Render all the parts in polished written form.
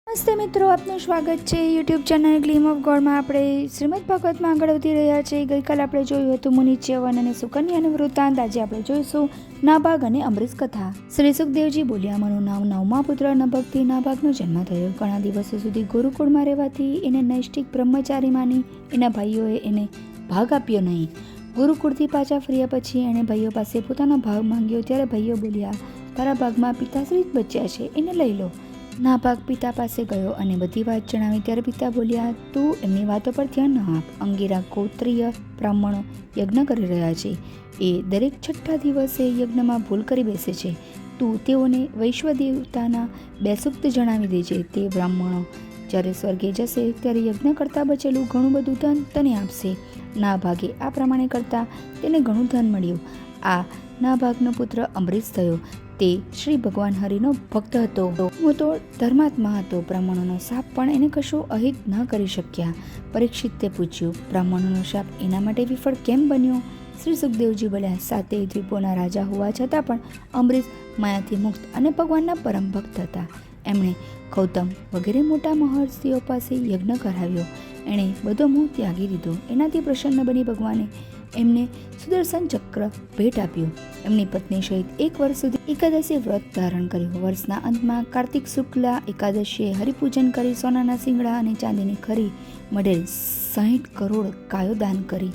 નમસ્તે મિત્રો, આપનું સ્વાગત છે યુટ્યુબ ચેનલ ગ્લીમ ઓફ ગોડમાં. આપણે શ્રીમદ ભાગવતમાં આગળ વધી રહ્યા છીએ. ગઈકાલે આપણે જોયું હતું મુનિ ચ્યવન અને સુકન્યાનું વૃત્તાંત. આજે આપણે જોઈશું નાભાગ અને અમરીશ કથા. શ્રી સુખદેવજી બોલ્યા, મનુના 9મા પુત્ર નભગથી નાભાગનો જન્મ થયો. ઘણા દિવસો સુધી ગુરુકુળમાં રહેવાથી એને નૈષ્ઠિક બ્રહ્મચારી માની એના ભાઈઓએ એને ભાગ આપ્યો નહીં. ગુરુકુળથી પાછા ફર્યા પછી એણે ભાઈઓ પાસે પોતાનો ભાગ માંગ્યો. ત્યારે ભાઈઓ બોલ્યા, તારા ભાગમાં પિતાશ્રી જ બચ્યા છે, એને લઈ લો. નાભાગ પિતા પાસે ગયો અને બધી વાત જણાવી. ત્યારે પિતા બોલ્યા, તું એમની વાતો પર ધ્યાન ન આપ. અંગીરા ગોત્રીય બ્રાહ્મણો યજ્ઞ કરી રહ્યા છે. એ દરેક છઠ્ઠા દિવસે યજ્ઞમાં ભૂલ કરી બેસે છે. તું તેઓને વૈશ્વદેવતાના 2 સૂક્ત જણાવી દેજે. તે બ્રાહ્મણો જ્યારે સ્વર્ગે જશે ત્યારે યજ્ઞ કરતાં બચેલું ઘણું બધું ધન તને આપશે. નાભાગે આ પ્રમાણે કરતાં તેને ઘણું ધન મળ્યું. આ નાભાગનો પુત્ર અમરીશ થયો. તે શ્રી ભગવાન હરિનો ભક્ત હતો. મોટો ધર્માત્મા હતો. બ્રાહ્મણોનો શાપ પણ એને કશું અહિત ન કરી શક્યા. પરીક્ષિતે પૂછ્યું, બ્રાહ્મણોનો શાપ એના માટે વિફળ કેમ બન્યો? શ્રી સુખદેવજી બોલ્યા, 7 દ્વીપોના રાજા હોવા છતાં પણ અમરીશ માયાથી મુક્ત અને ભગવાનના પરમ ભક્ત હતા. એમણે ગૌતમ વગેરે મોટા મહર્ષિઓ પાસે યજ્ઞ કરાવ્યો. એણે બધો મોહ ત્યાગી દીધો. એનાથી પ્રસન્ન બની ભગવાને એમને સુદર્શન ચક્ર ભેટ આપ્યું. એમની પત્ની સહિત 1 વર્ષ સુધી એકાદશી વ્રત ધારણ કર્યું. વર્ષના અંતમાં કાર્તિક શુક્લા એકાદશીએ હરિપૂજન કરી સોનાના શિંગડા અને ચાંદીની ખરી મળેલ 60 કરોડ ગાયો દાન કરી.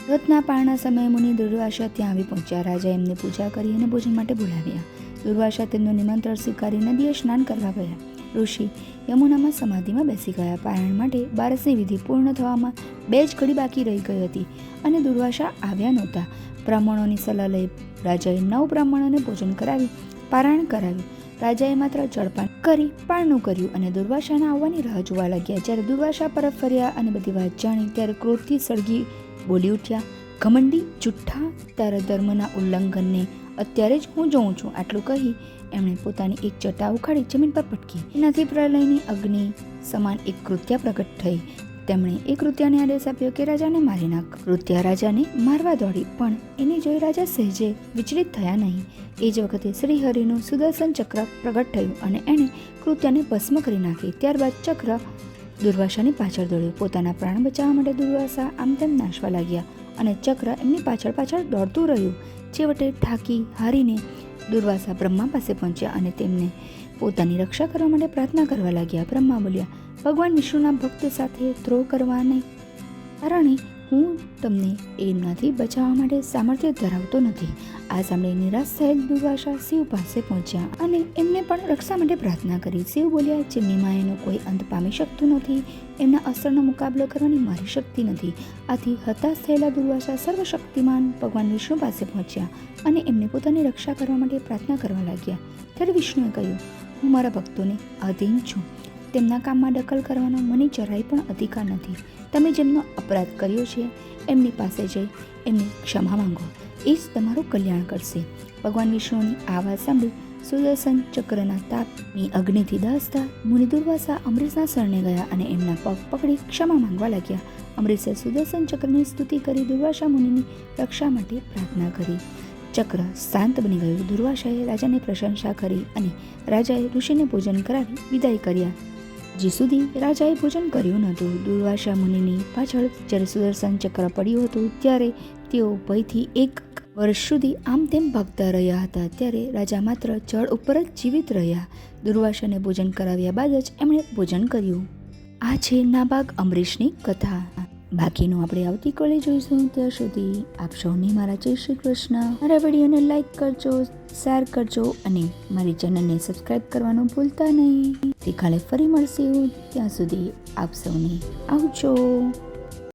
વ્રતના પાળના સમયે મુનિ દુર્વાસા ત્યાં આવી પહોંચ્યા. રાજા એમની પૂજા કરી અને ભોજન માટે બોલાવ્યા. દુર્વાસા તેમનું નિમંત્રણ સ્વીકારી નદીએ સ્નાન કરવા ગયા. ઋષિ યમુનામાં સમાધિમાં બેસી ગયા. પારાયણ માટે 12ની વિધિ પૂર્ણ થવામાં 2 જ ઘડી બાકી રહી ગઈ હતી અને દુર્વાસા આવ્યા નહોતા. બ્રાહ્મણોની સલાહ લઈ રાજાએ 9 બ્રાહ્મણોને ભોજન કરાવી પારાયણ કરાવ્યું. રાજાએ માત્ર જળપાન કરી પારણું કર્યું અને દુર્વાસાના આવવાની રાહ જોવા લાગ્યા. જ્યારે દુર્વાસા પરત ફર્યા અને બધી વાત જાણી ત્યારે ક્રોધથી સળગી બોલી ઉઠ્યા, ઘમંડી જુઠ્ઠા, તારા ધર્મના ઉલ્લંઘનને અત્યારે જ હું જોઉં છું. આટલું કહી એમણે પોતાની એક જટા ઉખાડી જમીન પર પટકી. એનાથી પ્રલયની અગ્નિ સમાન એક કૃત્યા પ્રગટ થઈ. તેમણે એ કૃત્યાને આદેશ આપ્યો કે રાજાને મારી નાખ. કૃત્યા રાજાને મારવા દોડી, પણ એને જોઈ રાજા સહેજે વિચલિત થયા નહીં. એ જ વખતે શ્રી હરિનું સુદર્શન ચક્ર પ્રગટ થયું અને એણે કૃત્યાને ભસ્મ કરી નાખી. ત્યારબાદ ચક્ર દુર્વાસાની પાછળ દોડ્યું. પોતાના પ્રાણ બચાવવા માટે દુર્વાસા આમ તેમ નાશવા લાગ્યા અને ચક્ર એમની પાછળ પાછળ દોડતું રહ્યું. છેવટે થાકી હારીને દુર્વાસા બ્રહ્મા પાસે પહોંચ્યા અને તેમને પોતાની રક્ષા કરવા માટે પ્રાર્થના કરવા લાગ્યા. બ્રહ્મા બોલ્યા, ભગવાન વિષ્ણુના ભક્ત સાથે દ્રોહ કરવાને કારણે હું તમને એમનાથી બચાવવા માટે સામર્થ્ય ધરાવતો નથી. આ સાંભળી નિરાશ થયેલ દુર્વાસા શિવ પાસે પહોંચ્યા અને એમને પણ રક્ષા માટે પ્રાર્થના કરી. શિવ બોલ્યા, જેમની માયાનો કોઈ અંત પામી શકતું નથી, એમના અસ્ત્રનો મુકાબલો કરવાની મારી શક્તિ નથી. આથી હતાશ થયેલા દુર્વાસા સર્વશક્તિમાન ભગવાન વિષ્ણુ પાસે પહોંચ્યા અને એમને પોતાની રક્ષા કરવા માટે પ્રાર્થના કરવા લાગ્યા. ત્યારે વિષ્ણુએ કહ્યું, હું મારા ભક્તોને આધીન છું. તેમના કામમાં દખલ કરવાનો મને જરાય પણ અધિકાર નથી. તમે જેમનો અપરાધ કર્યો છે એમની પાસે જઈ એમની ક્ષમા માંગો, એ જ તમારું કલ્યાણ કરશે. ભગવાન વિષ્ણુની આ વાત સાંભળી સુદર્શન ચક્રના તાપની અગ્નિથી દાઝતા મુનિ દુર્વાસા અમરીશના શરણે ગયા અને એમના પગ પકડી ક્ષમા માંગવા લાગ્યા. અમરીશે સુદર્શન ચક્રની સ્તુતિ કરી દુર્વાસા મુનિની રક્ષા માટે પ્રાર્થના કરી. ચક્ર શાંત બની ગયું. દુર્વાસાએ રાજાની પ્રશંસા કરી અને રાજાએ ઋષિને ભોજન કરાવી વિદાય કર્યા. હજી સુધી રાજાએ ભોજન કર્યું નહોતું. દુર્વાસા મુનિની પાછળ જ્યારે સુદર્શન ચક્ર પડ્યું હતું ત્યારે તેઓ ભયથી 1 વર્ષ સુધી આમ તેમ ભાગતા રહ્યા હતા. ત્યારે રાજા માત્ર જળ ઉપર જ જીવિત રહ્યા. દુર્વાસાને ભોજન કરાવ્યા બાદ જ એમણે ભોજન કર્યું. આ છે નાભાગ અમરીશની કથા. બાકીનું આપણે આવતીકાલે જોઈશું. ત્યાં સુધી આપ સૌને મારા જય શ્રી કૃષ્ણ. મારા વિડીયોને લાઈક કરજો, શેર કરજો અને મારી ચેનલને સબસ્ક્રાઈબ કરવાનું ભૂલતા નહીં. આવતીકાલે ફરી મળશે. ત્યાં સુધી આપ સૌને આવજો.